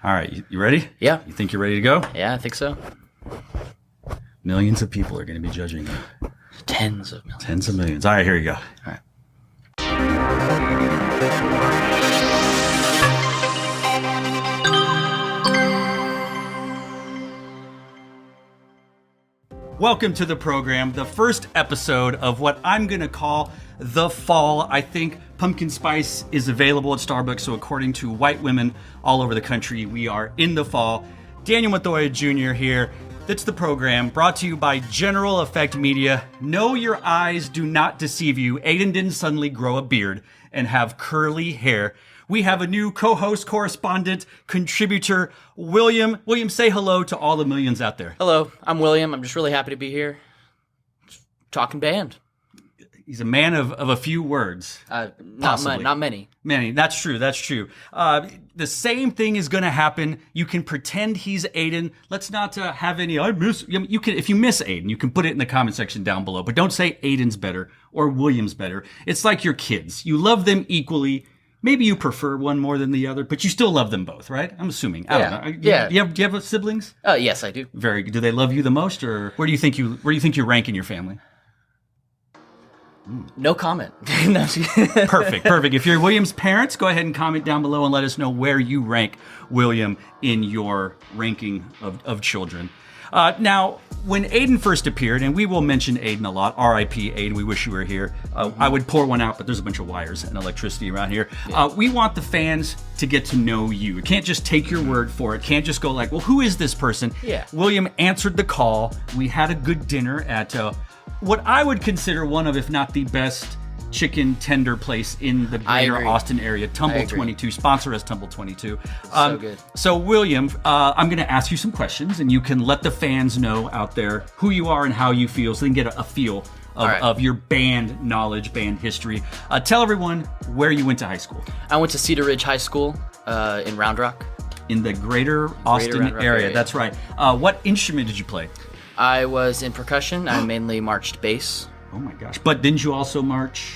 All right, you ready? Yeah. You think you're ready to go? Yeah, I think so. Millions of people are going to be judging you. Tens of millions. Tens of millions. All right, here you go. All right. Welcome to the program, the first episode of what I'm going to call The Fall. I think pumpkin spice is available at Starbucks, so according to white women all over the country, we are in the fall. Daniel Montoya Jr. here. That's the program, brought to you by General Effect Media. No, your eyes do not deceive you. Aiden didn't suddenly grow a beard and have curly hair. We have a new co-host, correspondent, contributor, William. William, say hello to all the millions out there. Hello, I'm William. I'm just really happy to be here. Just talking band. He's a man of a few words. Not many. Many. That's true. That's true. The same thing is going to happen. You can pretend he's Aiden. Let's not have any. I miss. You can, if you miss Aiden, you can put it in the comment section down below. But don't say Aiden's better or William's better. It's like your kids. You love them equally. Maybe you prefer one more than the other, but you still love them both, right? I'm assuming. I don't know. Yeah. Do you have siblings? Yes, I do. Very good. Do they love you the most, or where do you think you rank in your family? No comment. Perfect. If you're William's parents, go ahead and comment down below and let us know where you rank William in your ranking of children. Now, when Aiden first appeared, and we will mention Aiden a lot, R.I.P. Aiden, we wish you were here. I would pour one out, but there's a bunch of wires and electricity around here. We want the fans to get to know you. It can't just take your word for it. Can't just go like, well, who is this person? Yeah. William answered the call. We had a good dinner at what I would consider one of, if not the best, chicken tender place in the greater Austin area. Tumble 22. Sponsor us, Tumble 22. So good. So, William, I'm going to ask you some questions, and you can let the fans know out there who you are and how you feel, so they can get a feel of your band knowledge, band history. Tell everyone where you went to high school. I went to Cedar Ridge High School in Round Rock. In the greater Austin Round Rock area. That's right. What instrument did you play? I was in percussion. I mainly marched bass. Oh my gosh. But didn't you also march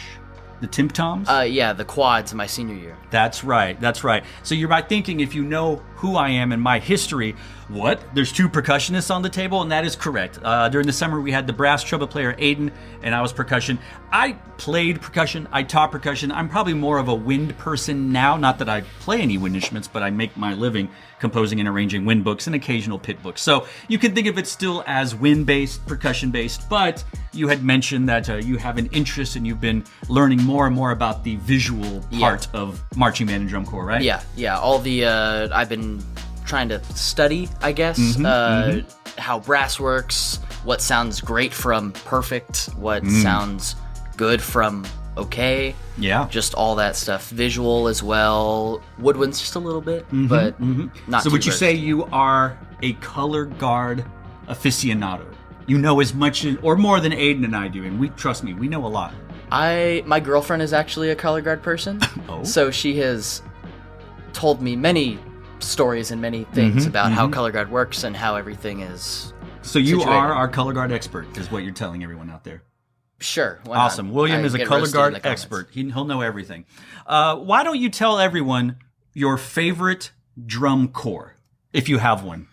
the timp-toms? Yeah, the quads my senior year. That's right. So you're right thinking, if you know who I am and my history, what? There's two percussionists on the table, and that is correct. During the summer, we had the brass trumpet player, Aiden, and I was percussion. I played percussion. I taught percussion. I'm probably more of a wind person now. Not that I play any wind instruments, but I make my living composing and arranging wind books and occasional pit books. So you can think of it still as wind-based, percussion-based, but you had mentioned that you have an interest and you've been learning more and more about the visual part of marching band and drum corps, right? Yeah. All the, I've been trying to study, I guess, how brass works, what sounds great from perfect, what sounds good from okay. Yeah. Just all that stuff. Visual as well. Woodwinds just a little bit, but not So too would you versed. say you are a color guard aficionado? You know as much or more than Aiden and I do, and trust me, we know a lot. My girlfriend is actually a color guard person. Oh. So she has told me many stories and many things about how color guard works and how everything is So you situated. are our color guard expert, is what you're telling everyone out there. Sure. Why not? Awesome. William is a get color roasted in guard the comments. expert. He'll know everything. Why don't you tell everyone your favorite drum corps, if you have one?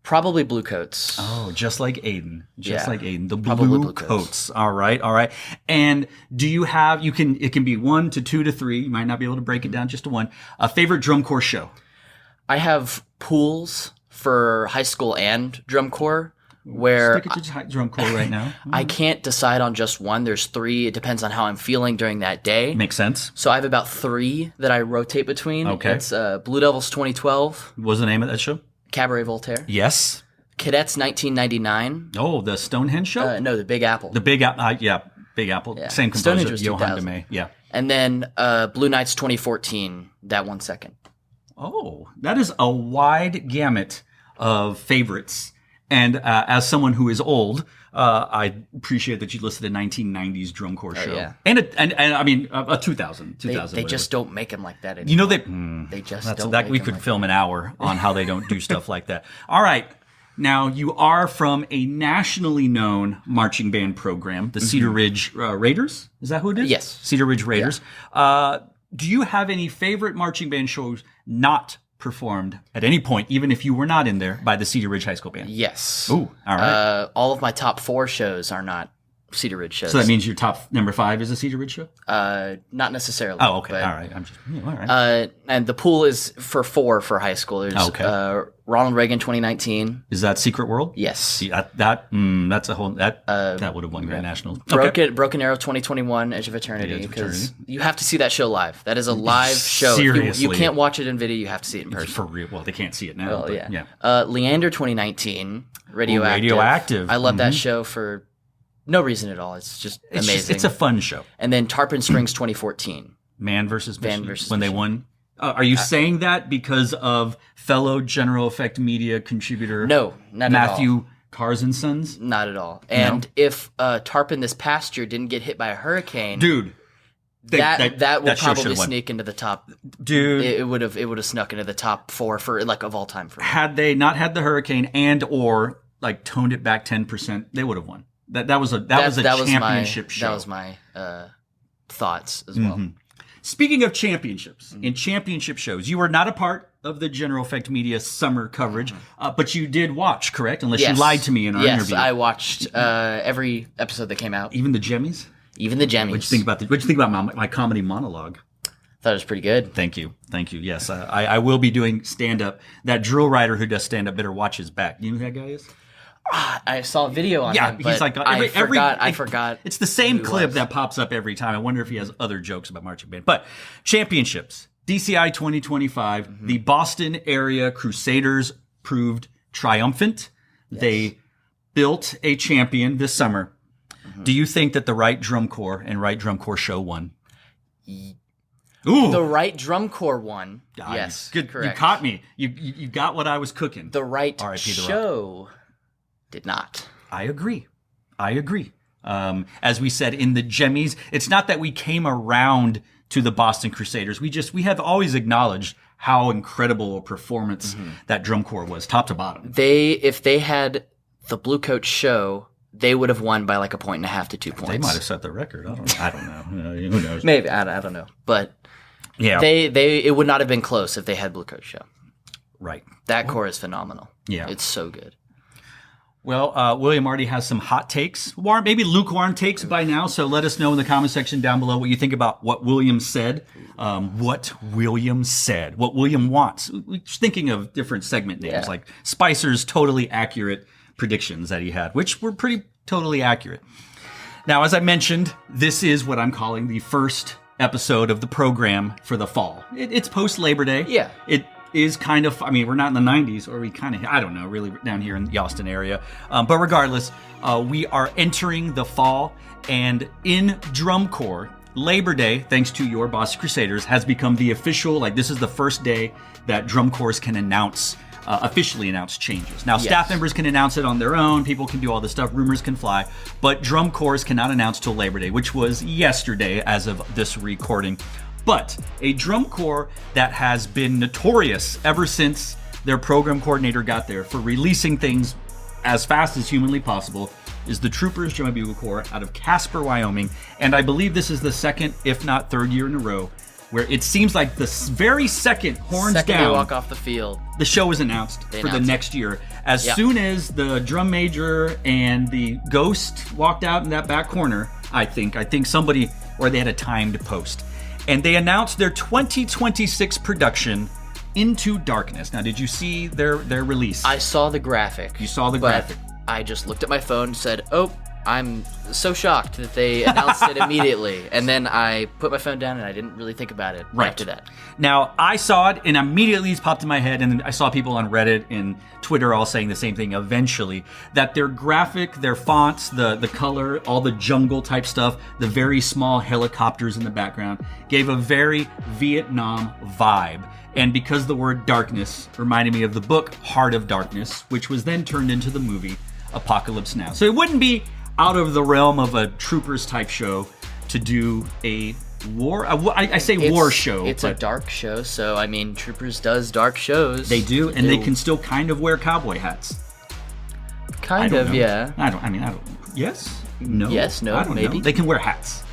Probably Blue Coats. Oh, just like Aiden. The Probably blue Blue coats. All right. And do you have, it can be 1 to 2 to 3. You might not be able to break it down just to one. A favorite drum corps show? I have pools for high school and drum corps where Stick it to drum corps right now. I can't decide on just one. There's 3. It depends on how I'm feeling during that day. Makes sense. So I have about 3 that I rotate between. Okay. It's Blue Devils 2012. What was the name of that show? Cabaret Voltaire. Yes. Cadets 1999. Oh, the Stonehenge show? No, the Big Apple. The Big Apple. Big Apple. Yeah. Same Stonehenge composer, was Johann 2000. DeMay. Yeah. And then Blue Nights 2014, that 1 second. Oh, that is a wide gamut of favorites. And as someone who is old, I appreciate that you listed a 1990s drum corps show. Yeah. And I mean, a 2000. They just don't make them like that anymore. You know, They just that's don't that make we them could like film an hour on how they don't do stuff like that. All right. Now, you are from a nationally known marching band program, the Cedar Ridge Raiders. Is that who it is? Yes. Cedar Ridge Raiders. Do you have any favorite marching band shows not performed at any point, even if you were not in there, by the Cedar Ridge High School Band? Yes. Ooh, all right. All of my top 4 shows are not Cedar Ridge shows. So that means your top number 5 is a Cedar Ridge show? Not necessarily. Oh, okay. But, all right. I'm just all right. and the pool is for 4 for high school. There's Ronald Reagan 2019. Is that Secret World? Yes. See, that's a whole that would have won Grand Nationals. Broken Arrow 2021, Edge of Eternity, because you have to see that show live. That is a live show. Seriously. You can't watch it in video. You have to see it in person. For real. Well, they can't see it now. Well, yeah. Leander 2019, Radioactive. Radioactive. I love that show for no reason at all. It's just amazing. It's a fun show. And then Tarpon Springs 2014. Man versus Machine. When Machine. they won. Are you saying that because of fellow General Effect Media contributor No, not Matthew at all. Cars & Sons? Not at all. And if Tarpon this past year didn't get hit by a hurricane, dude, that will show probably won. sneak into the top. Dude, it would have snuck into the top 4 for like of all time for me. Had they not had the hurricane and or like toned it back 10%, they would have won. That was a championship show. That was my thoughts as well. Speaking of championships, in championship shows, you were not a part of the General Effect Media summer coverage, but you did watch, correct? Unless you lied to me in our interview. Yes, I watched every episode that came out. Even the Jemmies? Even the Jemmies. What'd you think about my comedy monologue? Thought it was pretty good. Thank you. Yes, I will be doing stand-up. That drill writer who does stand-up better watch his back. You know who that guy is? I saw a video on him, but he's like I forgot. It's the same clip that pops up every time. I wonder if he has other jokes about marching band. But championships, DCI 2025, the Boston area Crusaders proved triumphant. Yes. They built a champion this summer. Do you think that the Right Drum Corps and Right Drum Corps show won? Ooh. The Right Drum Corps won. Yes, good. Correct. You caught me. You got what I was cooking. The Right show did not. I agree. As we said in the Jemmies, it's not that we came around to the Boston Crusaders. We have always acknowledged how incredible a performance that drum corps was, top to bottom. If they had the Blue Coat show, they would have won by like 1.5 to 2 points. They might have set the record. I don't know. Who knows? Maybe I don't know, but yeah, it would not have been close if they had Blue Coat show. Right. That corps is phenomenal. Yeah, it's so good. Well, William already has some hot takes, maybe lukewarm takes by now. So let us know in the comment section down below what you think about what William said. What William wants. We're thinking of different segment names, like Spicer's totally accurate predictions that he had, which were pretty totally accurate. Now, as I mentioned, this is what I'm calling the first episode of the program for the fall. It's post Labor Day. Yeah. It is kind of, we're not in the 90s, or we kind of, I don't know, really down here in the Austin area. But regardless, we are entering the fall, and in drum corps, Labor Day, thanks to your Boston Crusaders, has become the official, this is the first day that drum corps can officially announce changes. Now, staff members can announce it on their own, people can do all this stuff, rumors can fly, but drum corps cannot announce till Labor Day, which was yesterday as of this recording. But a drum corps that has been notorious ever since their program coordinator got there for releasing things as fast as humanly possible is the Troopers Drum and Bugle Corps out of Casper, Wyoming. And I believe this is the second, if not third year in a row, where it seems like the very second horns down, they walk off the field, the show is announced for the next year. As soon as the drum major and the ghost walked out in that back corner, I think somebody, or they had a timed post. And they announced their 2026 production, Into Darkness. Now, did you see their release? I saw the graphic. You saw the graphic. I just looked at my phone and said, oh, I'm so shocked that they announced it immediately. And then I put my phone down and I didn't really think about it after that. Now, I saw it and immediately it popped in my head, and I saw people on Reddit and Twitter all saying the same thing eventually, that their graphic, their fonts, the color, all the jungle type stuff, the very small helicopters in the background gave a very Vietnam vibe. And because the word darkness reminded me of the book Heart of Darkness, which was then turned into the movie Apocalypse Now. So it wouldn't be out of the realm of a Troopers type show to do a war. I say war show. It's a dark show, so Troopers does dark shows. They do, and they can still kind of wear cowboy hats. Kind of, yeah. I don't. Yes, no. Yes, no. I don't maybe know. They can wear hats.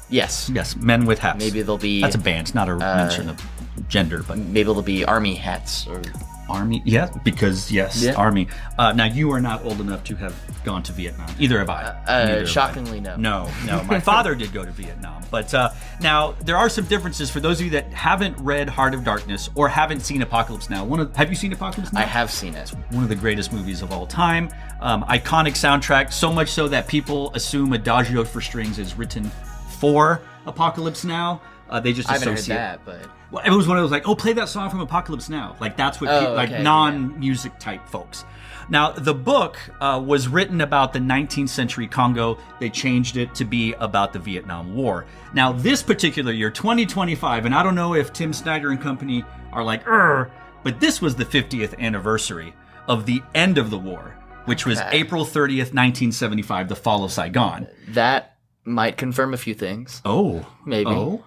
Yes, men with hats. Maybe they'll be. That's a band. It's not a mention of. gender, but Maybe it'll be army hats or Army. Yeah, because Army. Now you are not old enough to have gone to Vietnam. Either have I. Neither have shockingly, I. no. No. My father did go to Vietnam, but now there are some differences for those of you that haven't read Heart of Darkness or haven't seen Apocalypse Now. Have you seen Apocalypse Now? I have seen it. One of the greatest movies of all time. Iconic soundtrack, so much so that people assume Adagio for Strings is written for Apocalypse Now. They just I haven't associate. heard that, but Well, it was one of those like, oh, play that song from Apocalypse Now. Like that's what non-music type folks. Now the book was written about the 19th century Congo. They changed it to be about the Vietnam War. Now this particular year, 2025, and I don't know if Tim Snyder and company are like, but this was the 50th anniversary of the end of the war, which was April 30th, 1975, the fall of Saigon. That might confirm a few things. Oh, maybe.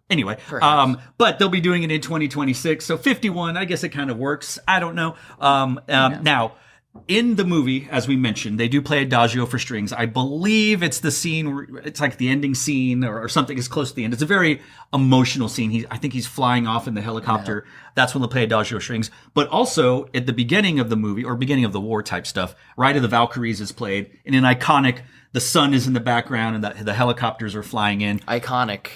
Anyway, but they'll be doing it in 2026. So 51, I guess it kind of works. I don't know. Now, in the movie, as we mentioned, they do play Adagio for Strings. I believe it's the scene, it's like the ending scene or something is close to the end. It's a very emotional scene. I think he's flying off in the helicopter. Yeah. That's when they play Adagio Strings. But also at the beginning of the movie or beginning of the war type stuff, Ride of the Valkyries is played in an iconic, the sun is in the background and the helicopters are flying in. Iconic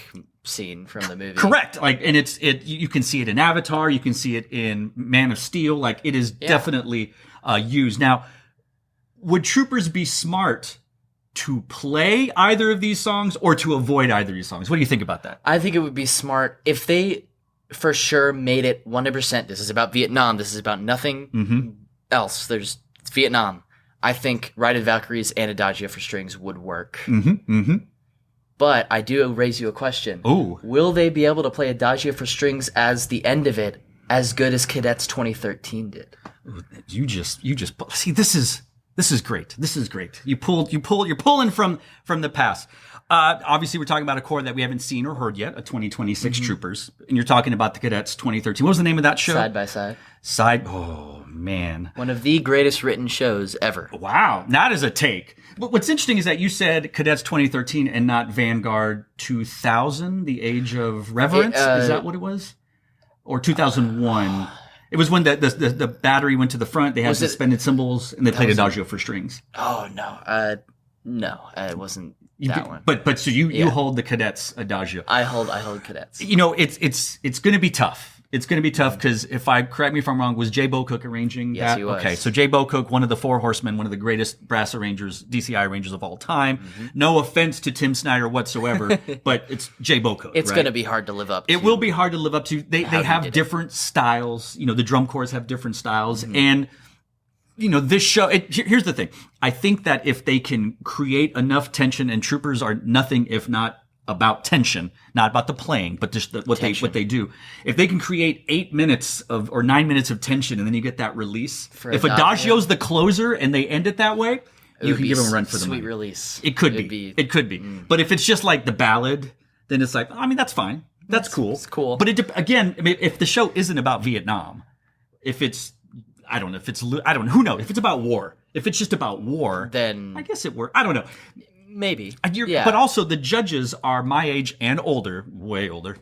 scene from the movie. Correct. Like, and you can see it in Avatar, you can see it in Man of Steel. Like, it is definitely used. Now, would troopers be smart to play either of these songs or to avoid either of these songs? What do you think about that? I think it would be smart if they for sure made it 100%. This is about Vietnam. This is about nothing else. It's Vietnam. I think Ride of the Valkyries and Adagio for Strings would work. But I do raise you a question. Ooh. Will they be able to play Adagio for Strings as the end of it as good as Cadets 2013 did? You just see, this is great. This is great. You're pulling from the past. Obviously we're talking about a corps that we haven't seen or heard yet, a 2026 Troopers. And you're talking about the Cadets 2013. What was the name of that show? Side by Side. Oh man. One of the greatest written shows ever. Wow. That is a take. What's interesting is that you said Cadets 2013 and not Vanguard 2000, the Age of Reverence. Is that what it was? Or 2001? It was when the battery went to the front. They had suspended cymbals and they played Adagio for Strings. Oh no, no, it wasn't that one. But so you hold the Cadets Adagio. I hold Cadets. You know, it's going to be tough. It's going to be tough because correct me if I'm wrong, was Jay Bocook arranging that? Yes, he was. Okay, so Jay Bocook, one of the Four Horsemen, one of the greatest brass arrangers, DCI arrangers of all time. No offense to Tim Snyder whatsoever, but it's Jay Bocook. It's going to be hard to live up to. It will be hard to live up to. They have different styles. You know, the drum corps have different styles. And, you know, this show, here's the thing. I think that if they can create enough tension, and Troopers are nothing if not about tension, not about the playing, but just what they do. If they can create 8 minutes or 9 minutes of tension, and then you get that release. If Adagio's the closer and they end it that way, you can give them a run for the money. Sweet release. It could be. It could be. But if it's just like the ballad, then it's like, I mean, that's fine. That's cool. It's cool. But again, I mean, if the show isn't about Vietnam, if it's, I don't know, who knows? If it's about war, if it's just about war, then I guess it works. I don't know. Maybe. But also the judges are my age and older, way older.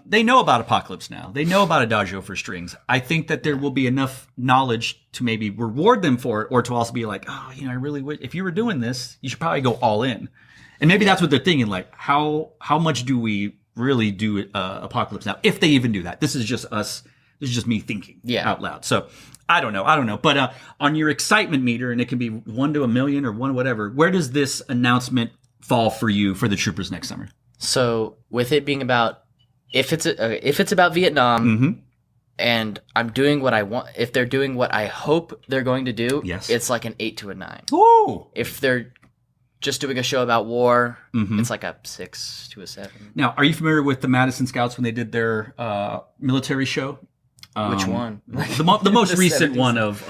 They know about Apocalypse Now. They know about Adagio for Strings. I think that there will be enough knowledge to maybe reward them for it, or to also be like, oh, you know, I really would. If you were doing this, you should probably go all in. And maybe that's what they're thinking. Like, how much do we really do Apocalypse Now? If they even do that. This is just us. This is just me thinking out loud. So I don't know. But on your excitement meter, and it can be 1 to a million or 1 whatever, where does this announcement fall for you for the Troopers next summer? So with it being about, if it's about Vietnam, and I'm doing what I want, if they're doing what I hope they're going to do, it's like an 8 to a 9. Ooh. If they're just doing a show about war, it's like a 6 to a 7. Now, are you familiar with the Madison Scouts when they did their military show? Which one? The most recent 70s. One of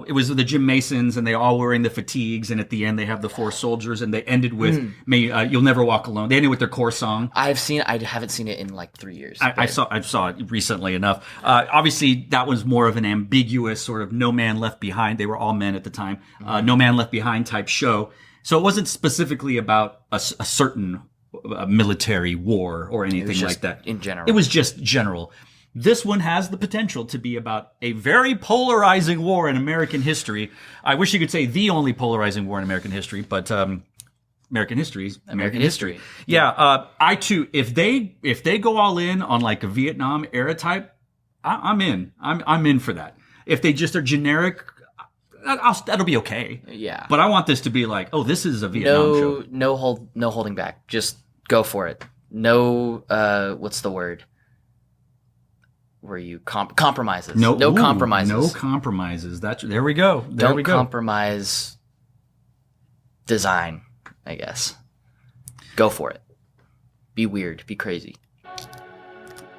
it was the Jim Masons, and they all wearing the fatigues, and at the end they have the 4 soldiers, and they ended with "You'll Never Walk Alone." They ended with their core song. I haven't seen it in like 3 years. I saw it recently enough. Obviously, that was more of an ambiguous sort of No Man Left Behind. They were all men at the time. No Man Left Behind type show. So it wasn't specifically about a certain a military war or anything like that. In general. It was just general. This one has the potential to be about a very polarizing war in American history. I wish you could say the only polarizing war in American history, but American history is American history. Yeah, I too. If they go all in on like a Vietnam era type, I'm in. I'm in for that. If they just are generic, that'll be okay. Yeah. But I want this to be like, oh, this is a Vietnam show. No holding back. Just go for it. No, what's the word? Where you compromises. No compromises. No compromises. There we go. Don't compromise design, I guess. Go for it. Be weird. Be crazy.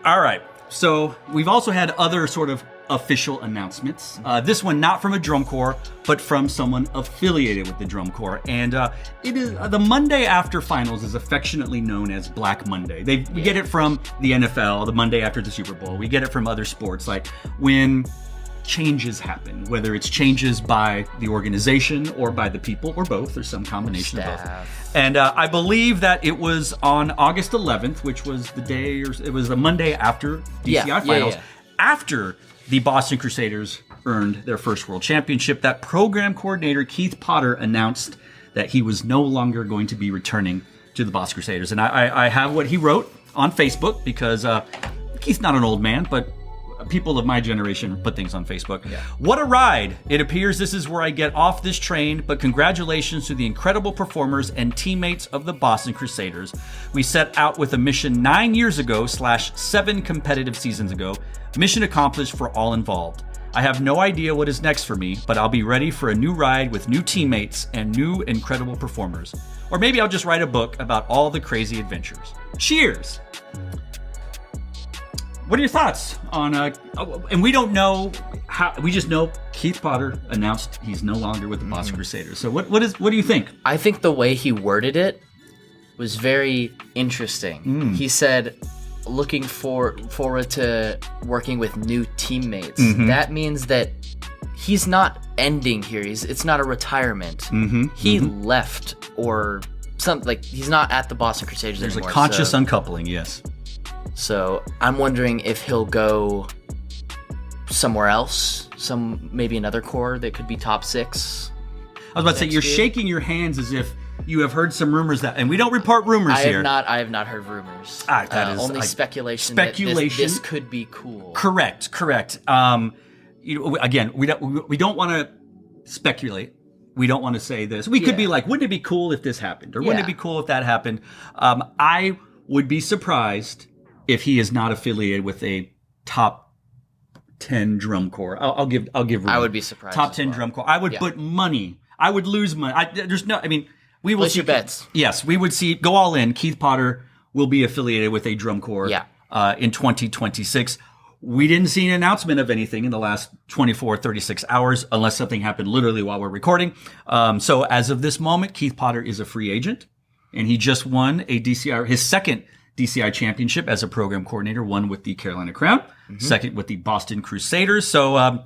All right. So we've also had other sort of official announcements. This one not from a drum corps, but from someone affiliated with the drum corps. And it is the Monday after finals is affectionately known as Black Monday. We get it from the NFL, the Monday after the Super Bowl. We get it from other sports, like when changes happen, whether it's changes by the organization or by the people or both, or some combination of both. And I believe that it was on August 11th, which was it was the Monday after DCI finals, after the Boston Crusaders earned their first world championship, that program coordinator Keith Potter announced that he was no longer going to be returning to the Boston Crusaders. And I have what he wrote on Facebook, because Keith's not an old man, but people of my generation put things on Facebook. Yeah. What a ride. It appears this is where I get off this train, but congratulations to the incredible performers and teammates of the Boston Crusaders. We set out with a mission 9 years ago / 7 competitive seasons ago. Mission accomplished for all involved. I have no idea what is next for me, but I'll be ready for a new ride with new teammates and new incredible performers. Or maybe I'll just write a book about all the crazy adventures. Cheers! What are your thoughts on, and we don't know how, we just know Keith Potter announced he's no longer with the Boston Crusaders. So what do you think? I think the way he worded it was very interesting. He said, looking forward to working with new teammates. That means that he's not ending here. It's not a retirement. He left, or something, like he's not at the Boston Crusaders anymore. There's a conscious uncoupling, yes. So I'm wondering if he'll go somewhere else, maybe another corps that could be top 6. I was about to say, you're shaking your hands as if you have heard some rumors that, and we don't report rumors here. I have not heard rumors. That is only speculation. Speculation. That this could be cool. Correct. Again, we don't want to speculate. We don't want to say this. We could be like, wouldn't it be cool if this happened, or wouldn't it be cool if that happened? I would be surprised if he is not affiliated with a top 10 drum corps. I'll give room. I would be surprised. Top 10 drum corps. I would put money. I would lose money. We will place your bets. Yes, we would see. Go all in. Keith Potter will be affiliated with a drum corps in 2026. We didn't see an announcement of anything in the last 24, 36 hours, unless something happened literally while we're recording. So as of this moment, Keith Potter is a free agent, and he just won his second DCI championship as a program coordinator, one with the Carolina Crown, second with the Boston Crusaders. So,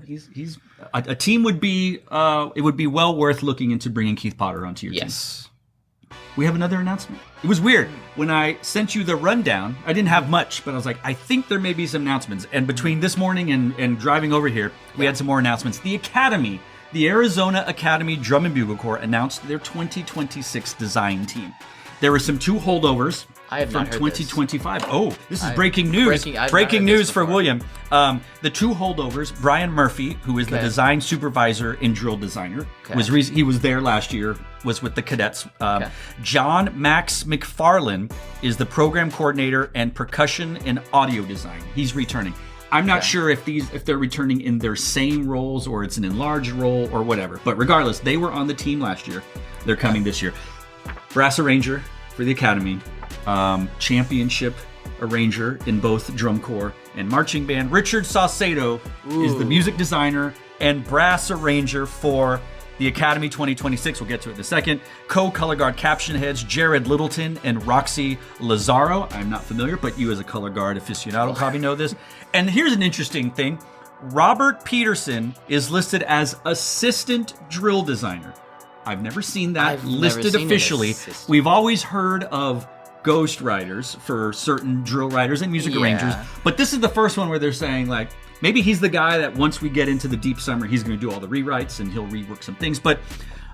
he's a team would be, it would be well worth looking into bringing Keith Potter onto your team. Yes. We have another announcement. It was weird. When I sent you the rundown, I didn't have much, but I was like, I think there may be some announcements. And between this morning and driving over here, we had some more announcements. The Academy, the Arizona Academy Drum and Bugle Corps, announced their 2026 design team. There were some 2 holdovers from 2025. Oh, this is breaking news. Breaking news for William. The 2 holdovers, Brian Murphy, who is the design supervisor and drill designer, he was there last year, was with the cadets. John Max McFarlane is the program coordinator and percussion and audio design. He's returning. I'm not sure if they're returning in their same roles or it's an enlarged role or whatever. But regardless, they were on the team last year. They're coming this year. Brass arranger for the Academy, championship arranger in both drum corps and marching band. Richard Saucedo is the music designer and brass arranger for the Academy 2026. We'll get to it in a second. Co-color guard caption heads Jared Littleton and Roxy Lazaro. I'm not familiar, but you as a color guard aficionado probably know this. And here's an interesting thing. Robert Peterson is listed as assistant drill designer. I've never seen that I've never listed seen it officially. listed. We've always heard of ghost writers for certain drill writers and music arrangers, but this is the first one where they're saying, like, maybe he's the guy that once we get into the deep summer, he's going to do all the rewrites and he'll rework some things. But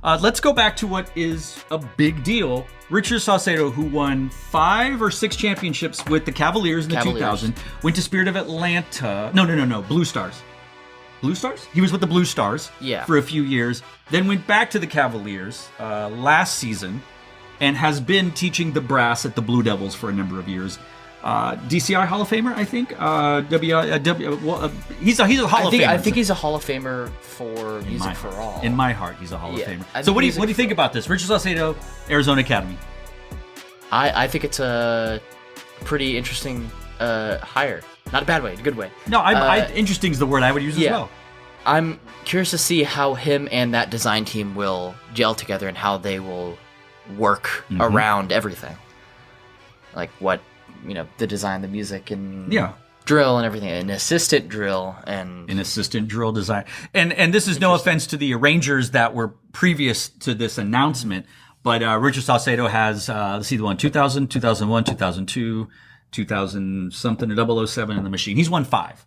let's go back to what is a big deal. Richard Saucedo, who won 5 or 6 championships with the Cavaliers in the 2000, went to Spirit of Atlanta. No, Blue Stars. Blue Stars? He was with the Blue Stars for a few years, then went back to the Cavaliers last season, and has been teaching the brass at the Blue Devils for a number of years. DCI Hall of Famer, I think. He's a Hall of Famer. I think he's a Hall of Famer for Music for All. In my heart, he's a Hall of Famer. So what do you think about this? Richard Saucedo, Arizona Academy. I think it's a pretty interesting hire. Not a bad way, a good way. No, interesting is the word I would use as well. I'm curious to see how him and that design team will gel together and how they will work around everything. Like what, the design, the music, and drill and everything. An assistant drill design. And this is no offense to the arrangers that were previous to this announcement, but Richard Saucedo has, let's see, the one 2000, 2001, 2002, 2000 something, 007 in the machine. He's won 5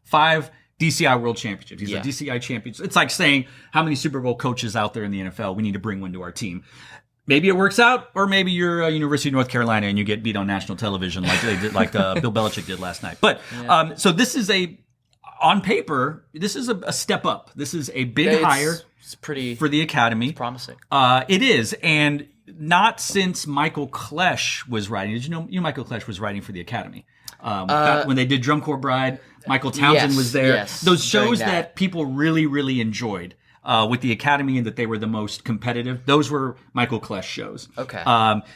DCI World Championships. He's a DCI champion. It's like saying, how many Super Bowl coaches out there in the NFL? We need to bring one to our team. Maybe it works out, or maybe you're University of North Carolina and you get beat on national television like they did, like Bill Belichick did last night. But so this is on paper, this is a step up. This is a big hire. It's pretty for the academy. It's promising. It is, and not since Michael Klesch was writing. Did you know Michael Klesch was writing for the academy? When they did Drum Corps Bride, Michael Townsend was there. Yes, those shows that people really, really enjoyed. With the Academy, and that they were the most competitive. Those were Michael Klesch shows. Okay.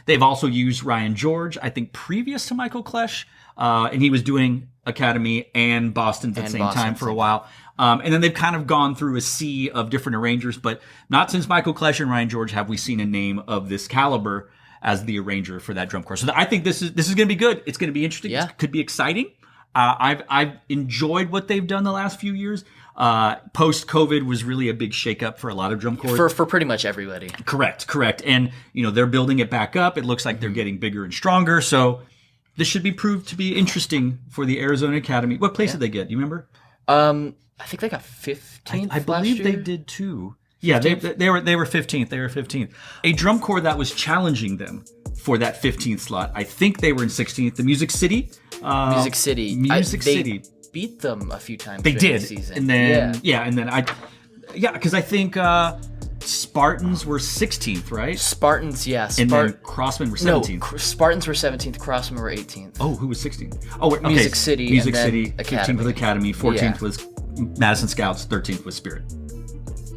They've also used Ryan George, I think, previous to Michael Klesch, and he was doing Academy and Boston at the same time for a while. And then they've kind of gone through a sea of different arrangers, but not since Michael Klesch and Ryan George have we seen a name of this caliber as the arranger for that drum corps. So I think this is going to be good. It's going to be interesting. It could be exciting. I've enjoyed what they've done the last few years. Post-COVID was really a big shakeup for a lot of drum corps. For pretty much everybody. Correct. And, they're building it back up. It looks like they're getting bigger and stronger. So this should be proved to be interesting for the Arizona Academy. What place did they get? Do you remember? I think they got 15th. I believe they did too. Yeah, they were 15th. They were 15th. A drum corps that was challenging them for that 15th slot. I think they were in 16th. The Music City. Music City. City. Beat them a few times. They did. The season. And then because I think Spartans were 16th, right? Spartans, yes. And then Crossmen were 17th. No, Spartans were 17th. Crossmen were 18th. Oh, who was 16th? Oh, okay. Music City. Music and City. Then 15th was Academy. 14th was Madison Scouts. 13th was Spirit.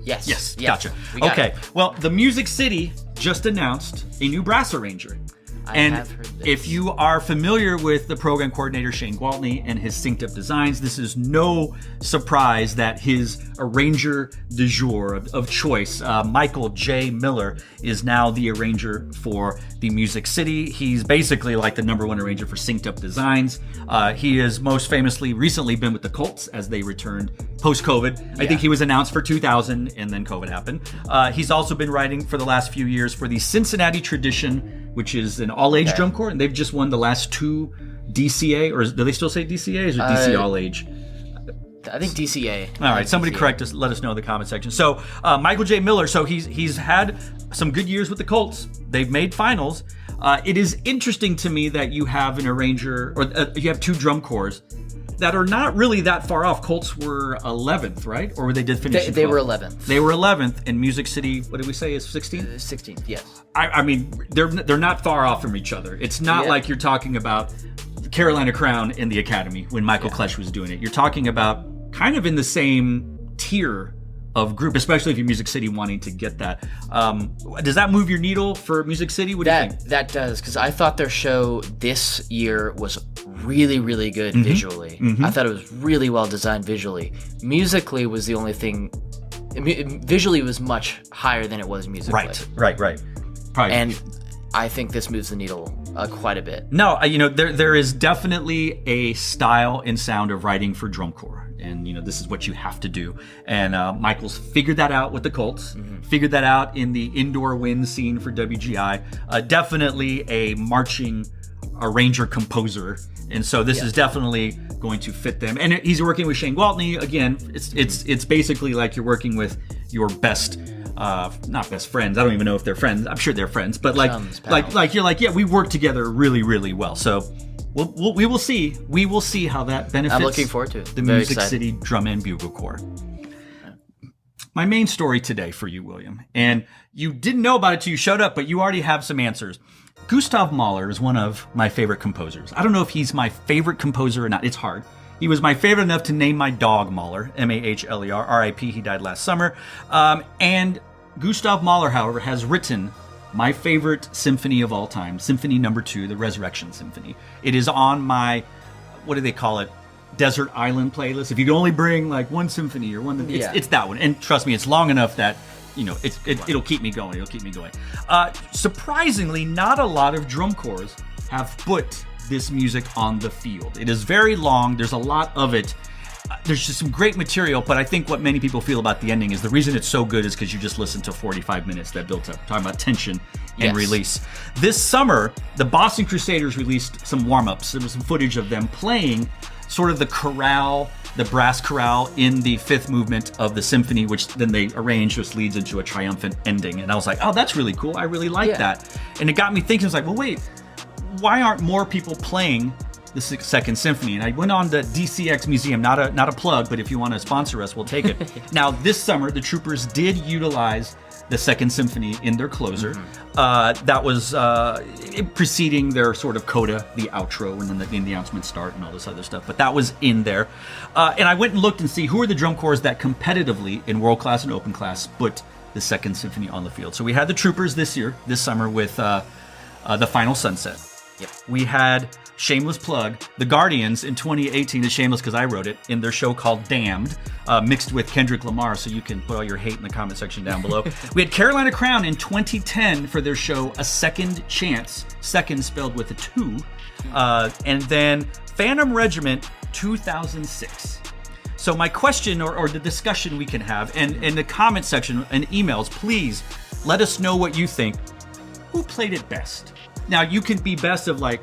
Yes. Gotcha. Okay. Well, the Music City just announced a new brass arranger. I have heard this. If you are familiar with the program coordinator Shane Gwaltney and his synced up designs, this is no surprise that his arranger du jour of choice, Michael J. Miller, is now the arranger for the Music City. He's basically like the number one arranger for synced up designs. He has most famously recently been with the Colts as they returned post-COVID. I think he was announced for 2000 and then COVID happened. He's also been writing for the last few years for the Cincinnati Tradition, which is an all-age drum corps, and they've just won the last 2 DCA, or do they still say DCAs or DC all-age? I think DCA. All right, somebody correct us. Let us know in the comment section. So Michael J. Miller. So he's had some good years with the Colts. They've made finals. It is interesting to me that you have an arranger, or you have 2 drum corps that are not really that far off. Colts were 11th, right? Or they did finish? They were 11th. They were 11th, and Music City. What did we say is 16th? 16th. Yes. I mean, they're not far off from each other. It's not like you're talking about Carolina Crown in the Academy when Michael Klesch was doing it. You're talking about kind of in the same tier of group, especially if you're Music City wanting to get that. Does that move your needle for Music City? What do you think? That does, because I thought their show this year was really, really good visually. I thought it was really well designed visually. Musically was the only thing. Visually was much higher than it was musically. Right. Probably. And I think this moves the needle quite a bit. No, there is definitely a style and sound of writing for drum corps. and this is what you have to do. And Michael's figured that out with the Colts, figured that out in the indoor wind scene for WGI. Definitely a marching arranger composer, and so this is definitely going to fit them. And he's working with Shane Gwaltney again. It's basically like you're working with your best. Not best friends. I don't even know if they're friends. I'm sure they're friends, but like you're like, yeah, we work together really, really well. So we will see. We will see how that benefits. I'm looking forward to it. The Very Music excited. City Drum and Bugle Corps. My main story today for you, William, and you didn't know about it till you showed up, but you already have some answers. Gustav Mahler is one of my favorite composers. I don't know if he's my favorite composer or not. It's hard. He was my favorite enough to name my dog Mahler, Mahler, R.I.P. He died last summer. And Gustav Mahler, however, has written my favorite symphony of all time, Symphony No. 2, the Resurrection Symphony. It is on my, what do they call it, desert island playlist. If you can only bring like one symphony or one, it's that one. And trust me, it's long enough that it'll keep me going. It'll keep me going. Surprisingly, not a lot of drum corps have put this music on the field. It is very long. There's a lot of it. There's just some great material, but I think what many people feel about the ending is the reason it's so good is because you just listened to 45 minutes that built up. Talking about tension and release. This summer, the Boston Crusaders released some warm-ups. There was some footage of them playing sort of the chorale, the brass chorale in the fifth movement of the symphony, which then they arrange, which leads into a triumphant ending. And I was like, oh, that's really cool. I really like that. And it got me thinking, I was like, well, wait, why aren't more people playing the Second Symphony? And I went on the DCX Museum, not a plug, but if you want to sponsor us, we'll take it. Now, this summer, the Troopers did utilize the Second Symphony in their closer. That was preceding their sort of coda, the outro, and then the announcements start and all this other stuff. But that was in there. And I went and looked and see who are the drum corps that competitively in world class and open class put the Second Symphony on the field. So we had the Troopers this summer with the Final Sunset. Yep. We had, shameless plug, the Guardians in 2018, is shameless because I wrote it, in their show called Damned, mixed with Kendrick Lamar, so you can put all your hate in the comment section down below. We had Carolina Crown in 2010 for their show A Second Chance, second spelled with a 2, and then Phantom Regiment 2006. So my question or the discussion we can have, and in the comment section and emails, please let us know what you think. Who played it best? Now, you can be best of like,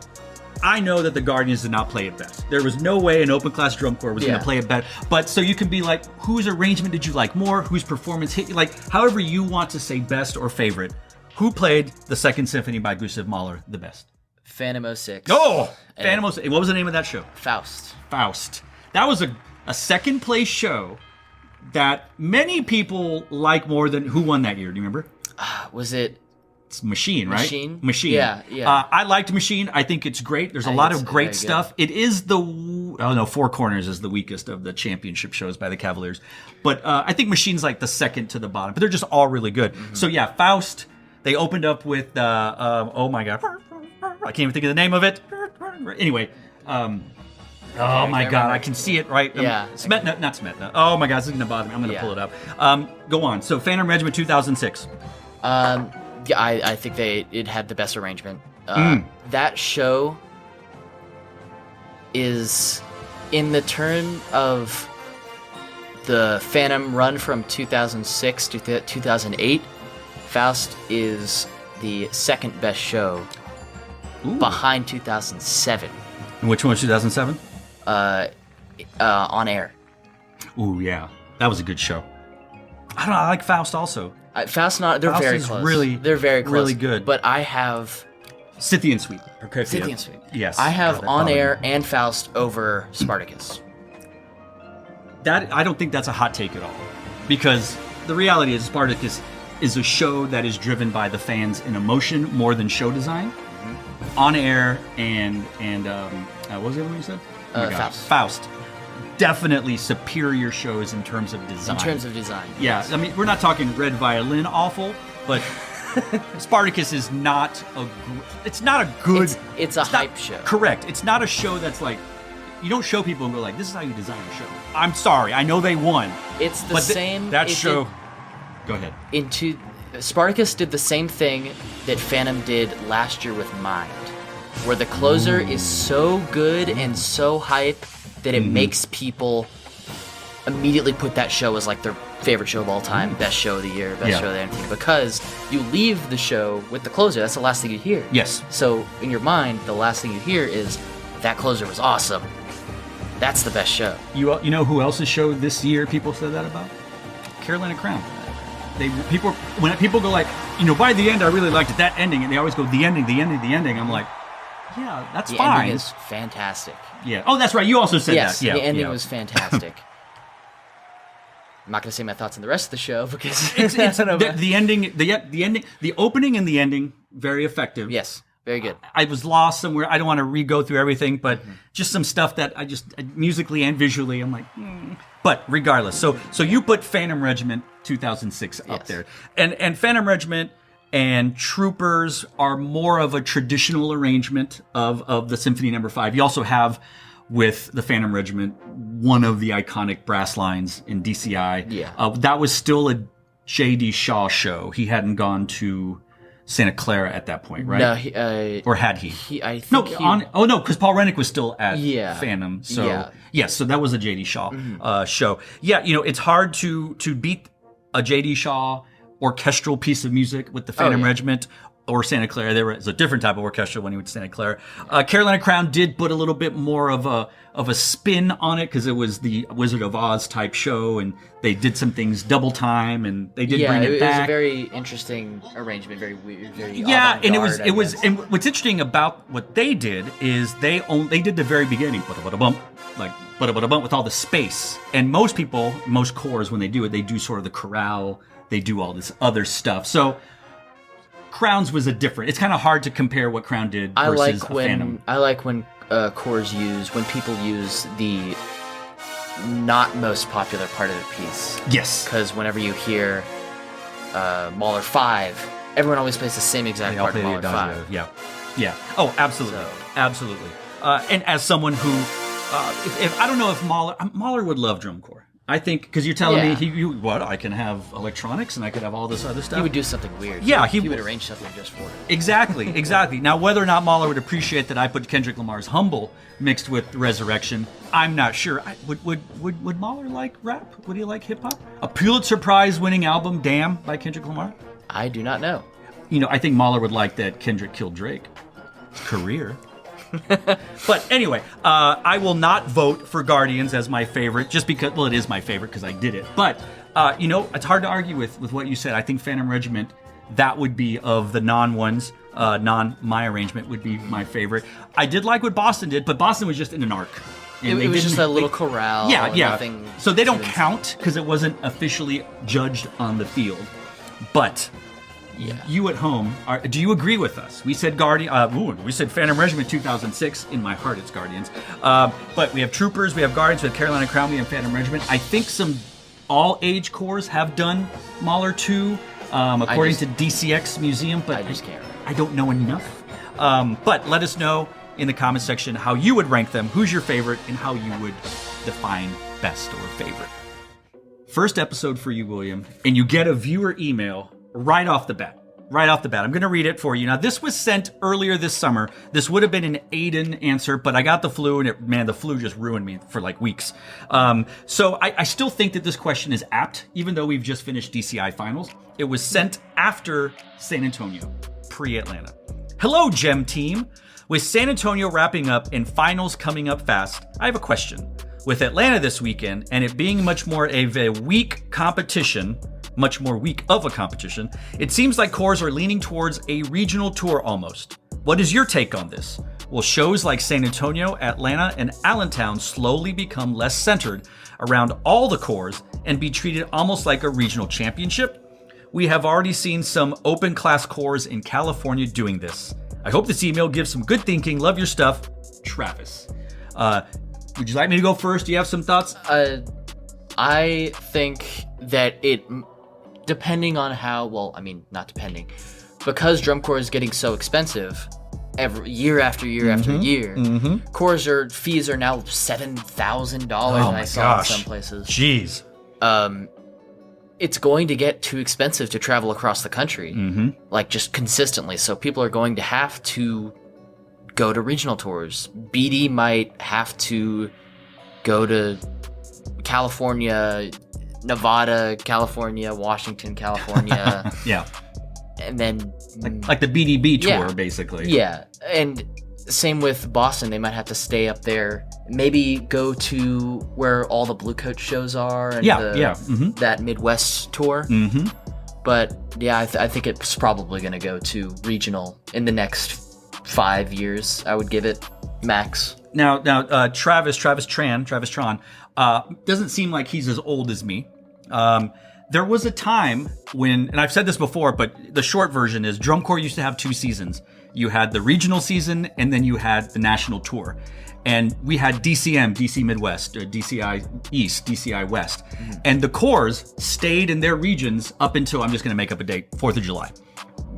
I know that the Guardians did not play it best. There was no way an open class drum corps was going to play it better. But so you can be like, whose arrangement did you like more? Whose performance hit you? Like, however you want to say best or favorite. Who played the Second Symphony by Gustav Mahler the best? Phantom 06. Oh, Phantom 06. What was the name of that show? Faust. That was a second place show that many people like more than, who won that year? Do you remember? Was it? It's Machine, right? Machine. Yeah. I liked Machine. I think it's great. There's a lot of great stuff. It is Four Corners is the weakest of the championship shows by the Cavaliers. But I think Machine's like the second to the bottom. But they're just all really good. Mm-hmm. So yeah, Faust, they opened up with, oh my God, I can't even think of the name of it. Anyway, oh my God, I can see it right. Smetna, not Smetna. Oh my God, this is going to bother me. I'm going to pull it up. Go on. So Phantom Regiment 2006. Yeah, I think it had the best arrangement. That show is in the turn of the Phantom run from 2006 to 2008. Faust is the second best show behind 2007. And which one was 2007? On Air. Ooh, yeah. That was a good show. I don't know. I like Faust also. Faust, they're very close. They're very close. Really good. But I have Scythian Suite. Scythian Suite. Yes. I have On Air and Faust over Spartacus. I don't think that's a hot take at all, because the reality is Spartacus is a show that is driven by the fans in emotion more than show design. Mm-hmm. On Air and what was the other one you said? Faust. Definitely superior shows in terms of design. Yeah, yes. I mean, we're not talking Red Violin awful, but Spartacus is not a good... It's a hype show. Correct. It's not a show that's like, you don't show people and go like, this is how you design a show. I'm sorry, I know they won. It's the same... That show... Go ahead. Spartacus did the same thing that Phantom did last year with Mind, where the closer is so good and so hype that it makes people immediately put that show as like their favorite show of all time, best show of the year, best show of anything, because you leave the show with the closer. That's the last thing you hear. Yes. So in your mind, the last thing you hear is that closer was awesome. That's the best show. You know who else's show this year people said that about? Carolina Crown. When people go like, by the end I really liked it, that ending, and they always go the ending. I'm like, yeah, that's the fine. The ending is fantastic. Yeah. Oh, that's right. You also said yes, that. Yeah. The ending was fantastic. I'm not going to say my thoughts on the rest of the show because it's the ending, the opening and the ending, very effective. Yes, very good. I was lost somewhere. I don't want to re-go through everything, but just some stuff that I just musically and visually, I'm like, But regardless, so you put Phantom Regiment 2006 up there, and Phantom Regiment and Troopers are more of a traditional arrangement of the Symphony No. 5. You also have, with the Phantom Regiment, one of the iconic brass lines in DCI. Yeah. That was still a J.D. Shaw show. He hadn't gone to Santa Clara at that point, right? No, or had he? I think because Paul Rennick was still at Phantom. So so that was a J.D. Shaw show. Yeah, it's hard to beat a J.D. Shaw orchestral piece of music with the Phantom Regiment or Santa Clara. There was a different type of orchestra when he went to Santa Clara. Carolina Crown did put a little bit more of a spin on it because it was the Wizard of Oz type show, and they did some things double time, and they did bring it back. It was a very interesting arrangement, very weird, very and it was. And what's interesting about what they did is they did the very beginning, bump, with all the space. And most corps, when they do it, they do sort of the chorale. They do all this other stuff. So Crown's was it's kind of hard to compare what Crown did versus Phantom. I like when when people use the not most popular part of the piece. Yes. Because whenever you hear Mahler 5, everyone always plays the same exact part of Mahler 5. Yeah. Oh, absolutely. Absolutely. And as someone who, if I don't know if Mahler would love drum corps. I think, because you're telling me, I can have electronics and I could have all this other stuff. He would do something weird. Yeah, he would arrange something just for it. Exactly. Now, whether or not Mahler would appreciate that I put Kendrick Lamar's Humble mixed with Resurrection, I'm not sure. Would Mahler like rap? Would he like hip hop? A Pulitzer Prize winning album, Damn, by Kendrick Lamar? I do not know. I think Mahler would like that Kendrick killed Drake career. But anyway, I will not vote for Guardians as my favorite, just because, it is my favorite because I did it. But, it's hard to argue with what you said. I think Phantom Regiment, that would be of the non-ones, my arrangement would be my favorite. I did like what Boston did, but Boston was just in an arc. It was just a little chorale. Yeah. So they don't count because it wasn't officially judged on the field. But... yeah. You at home, do you agree with us? We said we said Phantom Regiment 2006. In my heart, it's Guardians. But we have Troopers, we have Guardians, we have Carolina Crown, we have Phantom Regiment. I think some all-age corps have done Mahler 2, according to DCX Museum, but I don't know enough. But let us know in the comment section how you would rank them, who's your favorite, and how you would define best or favorite. First episode for you, William, and you get a viewer email right off the bat. I'm going to read it for you. Now, this was sent earlier this summer. This would have been an Aiden answer, but I got the flu, and the flu just ruined me for like weeks. So I still think that this question is apt, even though we've just finished DCI finals. It was sent after San Antonio, pre-Atlanta. Hello, GEM team. With San Antonio wrapping up and finals coming up fast, I have a question. With Atlanta this weekend, and it being much more of a weak of a competition, it seems like corps are leaning towards a regional tour almost. What is your take on this? Will shows like San Antonio, Atlanta, and Allentown slowly become less centered around all the corps and be treated almost like a regional championship? We have already seen some open class corps in California doing this. I hope this email gives some good thinking. Love your stuff, Travis. Would you like me to go first? Do you have some thoughts? I think that depending on not depending, because drum corps is getting so expensive year after year after year, corps fees are now $7,000. I saw in some places. Jeez. It's going to get too expensive to travel across the country, just consistently. So people are going to have to go to regional tours. BD might have to go to California, Nevada, California, Washington, California. Yeah. And then Like the BDB tour, Yeah. basically. Yeah, and same with Boston. They might have to stay up there. Maybe go to where all the Blue Coat shows are. And that Midwest tour. Mm-hmm. But yeah, I think it's probably going to go to regional in the next 5 years. I would give it max. Now, Travis Tran doesn't seem like he's as old as me. There was a time when, and I've said this before, but the short version is Drum Corps used to have 2 seasons. You had the regional season, and then you had the national tour. And we had DCM, DC Midwest, or DCI East, DCI West. Mm-hmm. And the corps stayed in their regions up until, I'm just going to make up a date, 4th of July.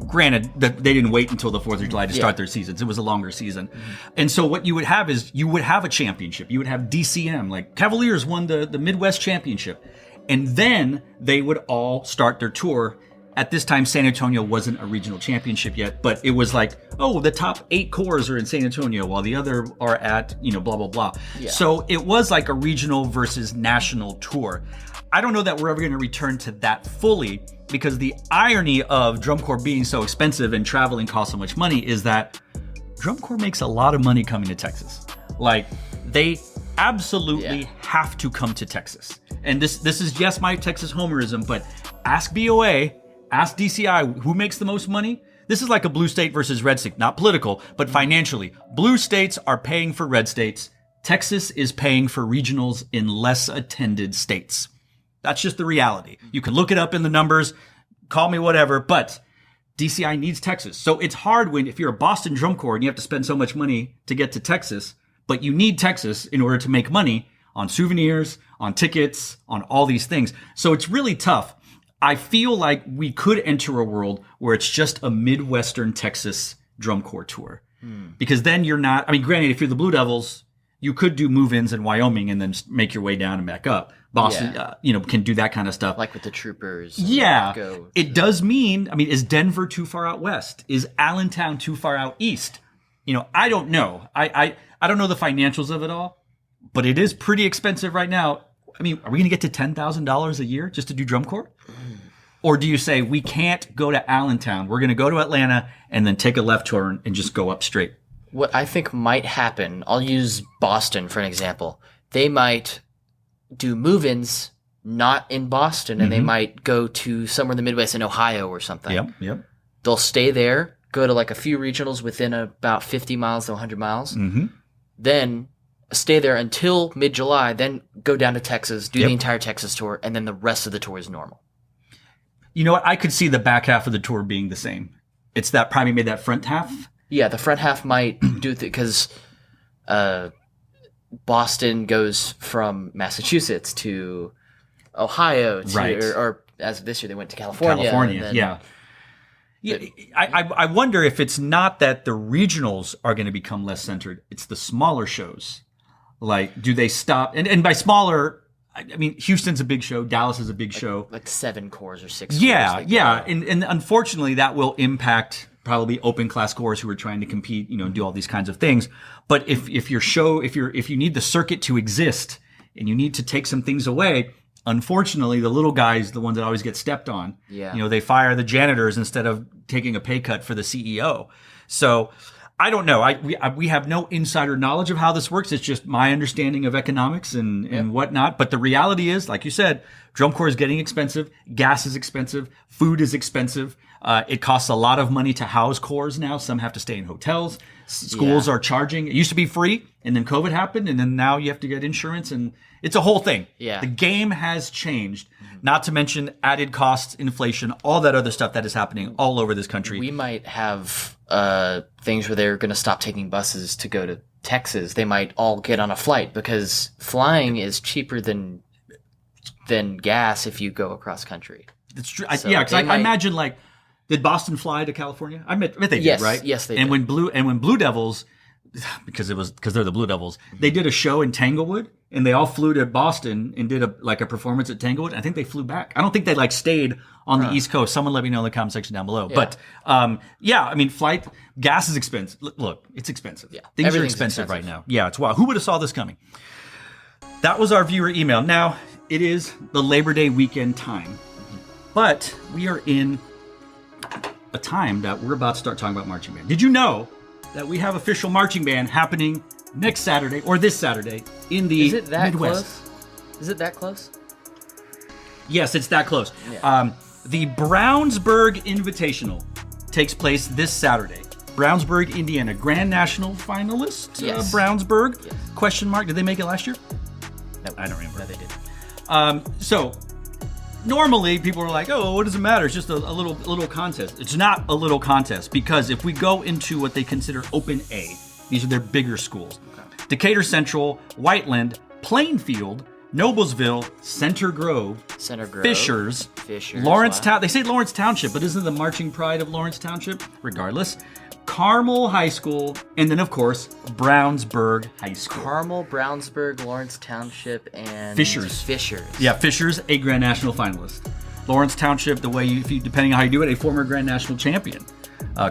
Granted, that they didn't wait until the 4th of July to start their seasons. It was a longer season. Mm-hmm. And so what you would have is, you would have a championship. You would have DCM, like Cavaliers won the Midwest Championship. And then they would all start their tour. At this time, San Antonio wasn't a regional championship yet, but it was like, oh, the top 8 corps are in San Antonio while the other are at, blah, blah, blah. Yeah. So it was like a regional versus national tour. I don't know that we're ever going to return to that fully, because the irony of Drum Corps being so expensive and traveling costs so much money is that Drum Corps makes a lot of money coming to Texas. Like, they absolutely have to come to Texas. And this is, yes, my Texas homerism, but ask BOA, ask DCI, who makes the most money? This is like a blue state versus red state, not political, but financially. Blue states are paying for red states. Texas is paying for regionals in less attended states. That's just the reality. You can look it up in the numbers, call me whatever, but DCI needs Texas. So it's hard if you're a Boston Drum Corps and you have to spend so much money to get to Texas, but you need Texas in order to make money on souvenirs, on tickets, on all these things. So it's really tough. I feel like we could enter a world where it's just a Midwestern Texas Drum Corps tour. Because then you're not, granted, if you're the Blue Devils, you could do move-ins in Wyoming and then make your way down and back up. Boston, can do that kind of stuff. Like with the Troopers. Yeah. It does mean, is Denver too far out west? Is Allentown too far out east? I don't know. I don't know the financials of it all, but it is pretty expensive right now. Are we going to get to $10,000 a year just to do Drum Corps? Or do you say, we can't go to Allentown, we're going to go to Atlanta and then take a left turn and just go up straight? What I think might happen, I'll use Boston for an example. They might do move-ins not in Boston, and they might go to somewhere in the Midwest, in Ohio or something. Yep. They'll stay there, go to like a few regionals within about 50 miles to 100 miles. Mm-hmm. Then stay there until mid-July, then go down to Texas, do the entire Texas tour, and then the rest of the tour is normal. You know what? I could see the back half of the tour being the same. It's that probably made that front half. Yeah, the front half might do it because Boston goes from Massachusetts to Ohio, or as of this year, they went to California. I wonder if it's not that the regionals are going to become less centered. It's the smaller shows. Like, do they stop? And by smaller, Houston's a big show. Dallas is a big show. Like 7 corps or 6 corps. Like And unfortunately, that will impact probably open class corps who are trying to compete, and do all these kinds of things. But if you need the circuit to exist and you need to take some things away, unfortunately, the little guys, the ones that always get stepped on, they fire the janitors instead of taking a pay cut for the CEO. So I don't know. We have no insider knowledge of how this works. It's just my understanding of economics and whatnot. But the reality is, like you said, Drum Corps is getting expensive. Gas is expensive. Food is expensive. It costs a lot of money to house corps now. Some have to stay in hotels. Schools are charging. It used to be free, and then COVID happened, and then now you have to get insurance, and it's a whole thing. Yeah. The game has changed, not to mention added costs, inflation, all that other stuff that is happening all over this country. We might have things where they're going to stop taking buses to go to Texas. They might all get on a flight because flying is cheaper than gas if you go across country. It's true. Because I imagine, like, did Boston fly to California? I bet they did, right? Yes, they did. When Blue Devils, because they're the Blue Devils, they did a show in Tanglewood, and they all flew to Boston and did a performance at Tanglewood. I think they flew back. I don't think they stayed on the East Coast. Someone let me know in the comment section down below. Yeah. But flight gas is expensive. Look, it's expensive. Yeah. Things are expensive right now. Yeah, it's wild. Who would have saw this coming? That was our viewer email. Now, it is the Labor Day weekend time, but we are in a time that we're about to start talking about marching band. Did you know that we have official marching band happening next Saturday, or this Saturday, in the Is it that Midwest? close? Is it that close? Yes, it's that close. Yeah. The Brownsburg Invitational takes place this Saturday. Brownsburg, Indiana, Grand National finalist. Yes. Brownsburg, Yes. question mark. Did they make it last year? No, I don't remember. No, they didn't. So normally people are like, oh, what does it matter? It's just a little contest. It's not a little contest, because if we go into what they consider Open A, these are their bigger schools. Okay. Decatur Central, Whiteland, Plainfield, Noblesville, Center Grove, Fishers, Lawrence Town. They say Lawrence Township, but isn't it the marching pride of Lawrence Township? Regardless. Carmel High School, and then, of course, Brownsburg High School. Carmel, Brownsburg, Lawrence Township, and Fishers. Yeah, Fishers, a Grand National finalist. Lawrence Township, depending on how you do it, a former Grand National champion.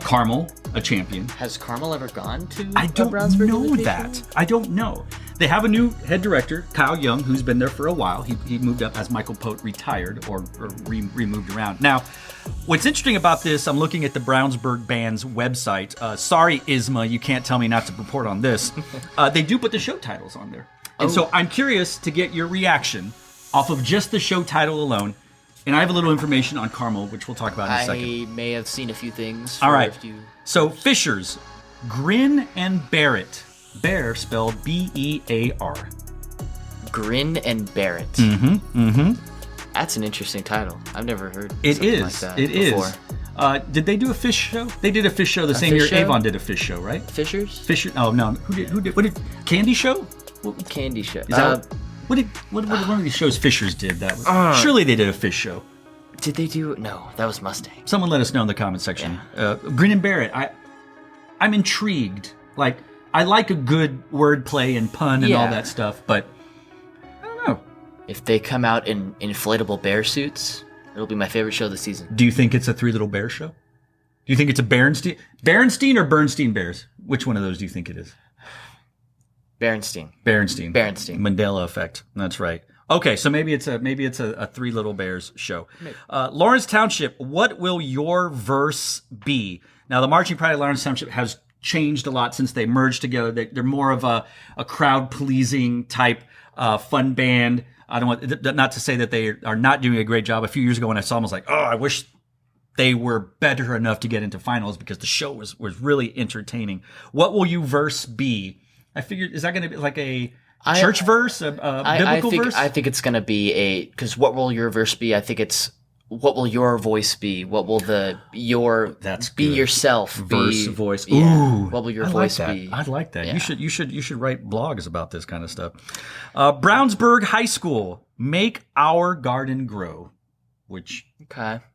Carmel, a champion. Has Carmel ever gone to I don't Brownsburg know Invitational? that. I don't know. They have a new head director, Kyle Young, who's been there for a while. He moved up as Michael Pote retired or removed around. Now, what's interesting about this, I'm looking at the Brownsburg Band's website. Sorry, Isma, you can't tell me not to report on this. They do put the show titles on there. And so I'm curious to get your reaction off of just the show title alone. And I have a little information on Carmel, which we'll talk about in a second. I may have seen a few things. All right. So Fishers, Grin and Barrett. Bear spelled B-E-A-R. Grin and Barrett. Mm-hmm. That's an interesting title. I've never heard It something is. like that It before. is. Did they do a fish show? They did a fish show the same year fish show? Avon did a fish show, right? Fishers? Fisher. Oh no. Who did? What did? Candy show? Candy show. Is that what one of these shows Fishers did? That was surely they did a fish show. Did they do? No, that was Mustang. Someone let us know in the comment section. Grin and Barrett. I'm intrigued. Like, I like a good wordplay and pun and all that stuff, but I don't know. If they come out in inflatable bear suits, it'll be my favorite show this season. Do you think it's a Three Little Bears show? Do you think it's a Berenstein or Bernstein Bears? Which one of those do you think it is? Berenstein. Mandela effect. That's right. Okay, so maybe it's a Three Little Bears show. Lawrence Township, what will your verse be? Now, the marching pride of Lawrence Township has changed a lot since they merged together. They're more of a crowd-pleasing type fun band. I don't want not to say that they are not doing a great job. A few years ago when I saw them, I was like, oh, I wish they were better enough to get into finals, because the show was really entertaining. What will your verse be? I figured, is that going to be like a church verse, a biblical verse? I think it's going to be because what will your verse be? I think it's what will your voice be? What will That's be good. yourself? Voice. Yeah. Ooh, what will your I voice like that. be? I like that. Yeah. You should write blogs about this kind of stuff. Brownsburg High School, Make Our Garden Grow, which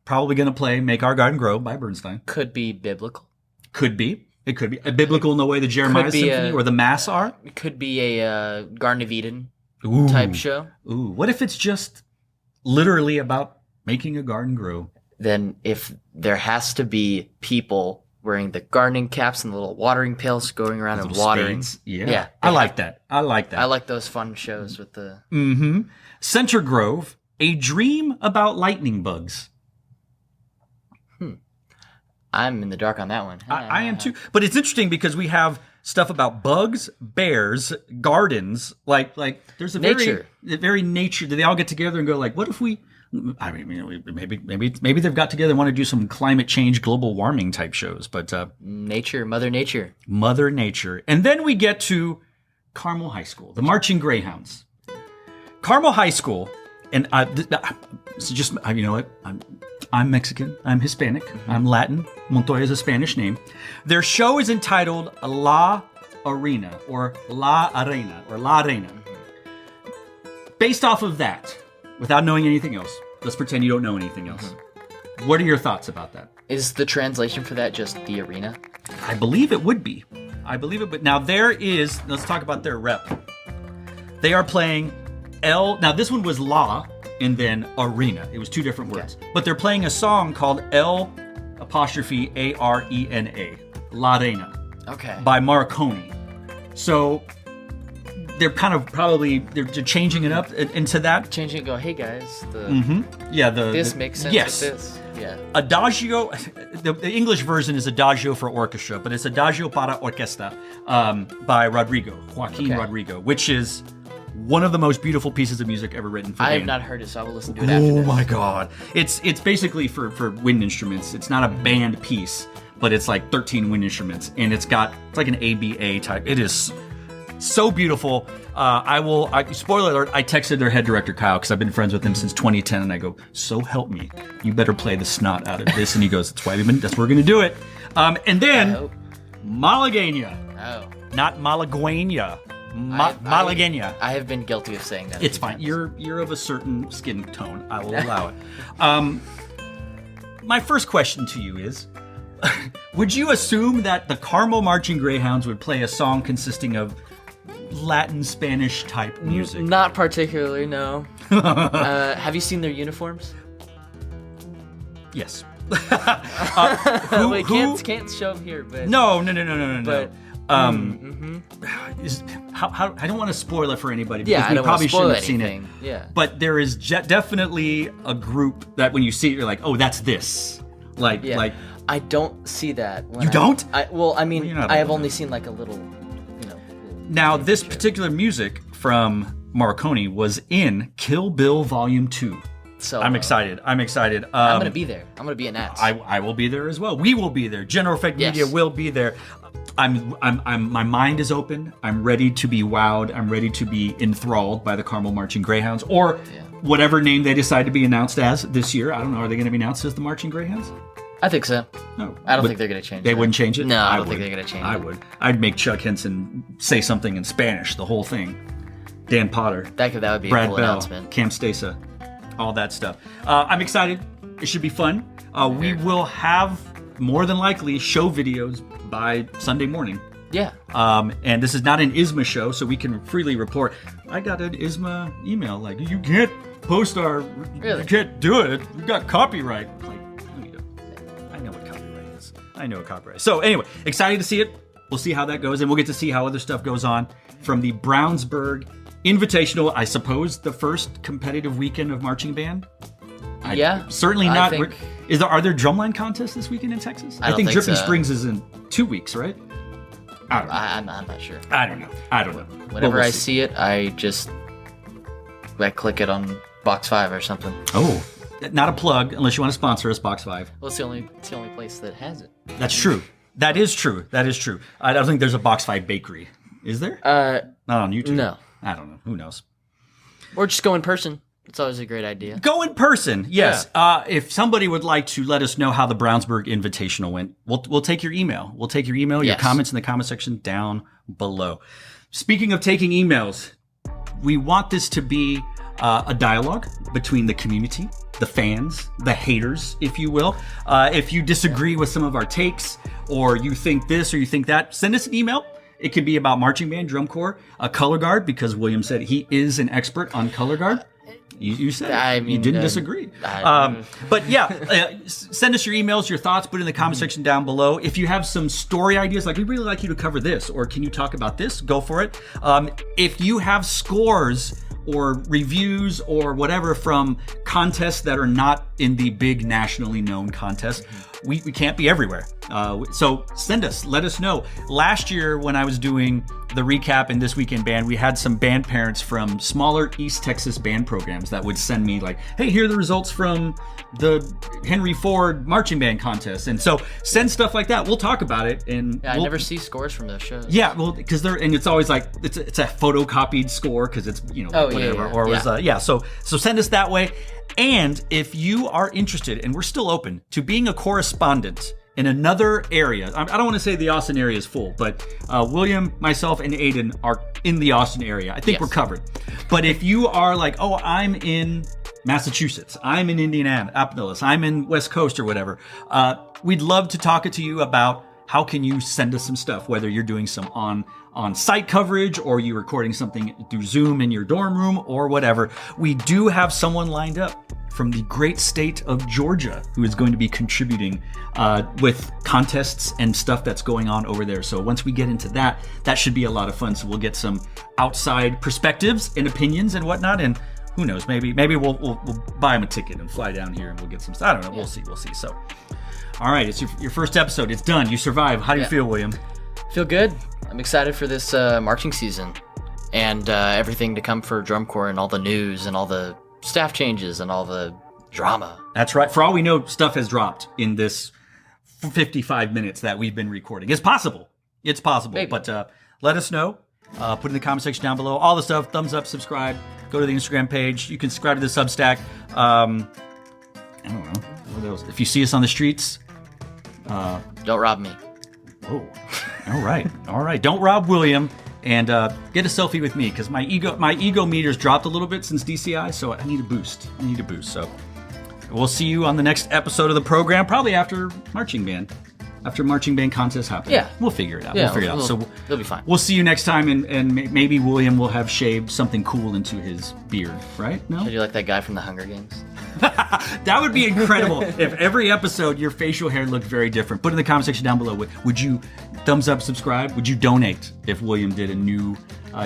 probably going to play Make Our Garden Grow by Bernstein. Could be biblical. Could be. It could be biblical in the way the Jeremiah Symphony or the Mass are. It could be a Garden of Eden Ooh. type show. Ooh, what if it's just literally about making a garden grow? Then if there has to be people wearing the gardening caps and the little watering pails going around and watering. Spades. Yeah. I like that. I like those fun shows with the... Mm-hmm. Center Grove, A Dream About Lightning Bugs. I'm in the dark on that one. I am too. But it's interesting because we have stuff about bugs, bears, gardens. Like there's a very nature. Do they all get together and go like, what if we? I mean, maybe they've got together and want to do some climate change, global warming type shows. But Mother Nature, and then we get to Carmel High School, the Marching Greyhounds. Carmel High School, and you know what? I'm Mexican. I'm Hispanic. I'm Latin. Montoya is a Spanish name. Their show is entitled La Arena or La Arena. Based off of that, without knowing anything else, let's pretend you don't know anything else. What are your thoughts about that? Is the translation for that just the arena? I believe it would be. But now let's talk about their rep. They are playing now this one was La and then Arena. It was two different words. Okay. But they're playing a song called L''Arena. La Arena. Okay. By Marconi. So they're kind of probably they're changing it up into that. Changing it, go, hey guys, This makes sense yes. with this. Yeah. Adagio, the English version is Adagio for orchestra, but it's Adagio para Orquesta by Joaquin Rodrigo, which is one of the most beautiful pieces of music ever written for I band. have not heard it, so I will listen to it after this. Oh my god. It's basically for wind instruments. It's not a band piece, but it's like 13 wind instruments, and it's like an ABA type. It is so beautiful. Spoiler alert, I texted their head director, Kyle, because I've been friends with him since 2010, and I go, so help me, you better play the snot out of this. And he goes, that's why we're going to do it. And then, Malagueña. Oh. Not Malagueña. Malagueña. I have been guilty of saying that. It's fine. You're of a certain skin tone. I will allow it. My first question to you is, would you assume that the Carmel Marching Greyhounds would play a song consisting of Latin, Spanish type music? Not particularly, no. Have you seen their uniforms? Yes. Wait, can't show them here, but No. But, How I don't want to spoil it for anybody because yeah, I we don't probably want to spoil shouldn't have seen it. anything. Yeah. But there is definitely a group that when you see it, you're like, oh, that's this. Like, Yeah. like I don't see that. You don't? You're not I have old only enough. seen like a little, now this particular music from Morricone was in Kill Bill Volume 2. So I'm excited. I'm excited. I'm gonna be there. I'm gonna be in Nats. I will be there as well. We will be there. General Effect Yes. Media will be there. My mind is open. I'm ready to be wowed. I'm ready to be enthralled by the Carmel Marching Greyhounds or whatever name they decide to be announced as this year. I don't know. Are they going to be announced as the Marching Greyhounds? I think so. No. I don't think they're gonna change. They that. wouldn't change it? No, I don't would. think they're gonna change I it. would. I'd make Chuck Henson say something in Spanish, the whole thing. Dan Potter. That would be a Brad cool Bell, announcement. Cam Stasa, all that stuff. I'm excited. It should be fun. We will have more than likely show videos by Sunday morning. Yeah. And this is not an ISMA show, so we can freely report. I got an ISMA email like, you can't post our, Really? you can't do it. We got copyright. Like, no, you don't. I know what copyright is. I know what copyright is. So anyway, excited to see it. We'll see how that goes, and we'll get to see how other stuff goes on from the Brownsburg Invitational. I suppose the first competitive weekend of marching band. Certainly I not. think- Are there drumline contests this weekend in Texas? I don't think Dripping so. Springs is in 2 weeks, right? I don't know. I'm not sure. I don't know. But Whenever we'll I see. see it, I click it on box 5 or something. Oh, not a plug unless you want to sponsor us, Box 5. Well, it's the only place that has it. That's true. That is true. I don't think there's a Box 5 bakery. Is there? Not on YouTube. No. I don't know. Who knows? Or just go in person. It's always a great idea. Go in person, yes. If somebody would like to let us know how the Brownsburg Invitational went, we'll take your email. We'll take your email, your Yes. comments in the comment section down below. Speaking of taking emails, we want this to be a dialogue between the community, the fans, the haters, if you will. If you disagree with some of our takes, or you think this or you think that, send us an email. It could be about marching band, drum corps, a color guard, because William said he is an expert on color guard. You said it. You didn't disagree. But yeah, send us your emails, your thoughts, put it in the comment section down below. If you have some story ideas, like we'd really like you to cover this, or can you talk about this, go for it. If you have scores or reviews or whatever from contests that are not in the big nationally known contests, we can't be everywhere. So send us, let us know. Last year when I was doing the recap in This Weekend Band, we had some band parents from smaller East Texas band programs that would send me like, hey, here are the results from the Henry Ford marching band contest. And so send stuff like that. We'll talk about it. And I never see scores from those shows. yeah, well, because it's always like it's a photocopied score because it's whatever. Or it was So send us that way. And if you are interested, and we're still open to being a correspondent in another area, I don't want to say the Austin area is full, but William, myself, and Aiden are in the Austin area. I think we're covered. But if you are like, oh, I'm in Massachusetts, I'm in Indianapolis, I'm in West Coast or whatever, we'd love to talk to you about how can you send us some stuff, whether you're doing some on-site coverage or you're recording something through Zoom in your dorm room or whatever. We do have someone lined up from the great state of Georgia, who is going to be contributing with contests and stuff that's going on over there. So once we get into that, that should be a lot of fun. So we'll get some outside perspectives and opinions and whatnot. And who knows, maybe we'll buy him a ticket and fly down here and we'll get some stuff. I don't know. Yeah. We'll see. So, all right, it's your first episode. It's done. You survived. How do you feel, William? Feel good. I'm excited for this marching season and everything to come for drum corps and all the news and all the staff changes and all the drama. That's right. For all we know, stuff has dropped in this 55 minutes that we've been recording. It's possible. Maybe. But let us know. Put in the comment section down below. All the stuff. Thumbs up, subscribe. Go to the Instagram page. You can subscribe to the Substack. I don't know. What else? If you see us on the streets... Don't rob me. Oh, all right. Don't rob William, and get a selfie with me because my ego meter's dropped a little bit since DCI, so I need a boost. So we'll see you on the next episode of the program, probably after marching band contest happens. Yeah, we'll figure it out. Yeah, we'll figure it out. So it'll be fine. We'll see you next time, and maybe William will have shaved something cool into his beard, right? No. Should you like that guy from the Hunger Games? That would be incredible if every episode your facial hair looked very different. Put in the comment section down below. Would you thumbs up, subscribe? Would you donate if William did a new?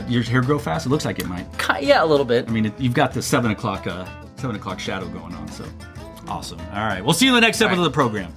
Your hair grow fast? It looks like it might. Yeah, a little bit. I mean, you've got the 7 o'clock shadow going on. So awesome. All right, we'll see you in the next episode of the program.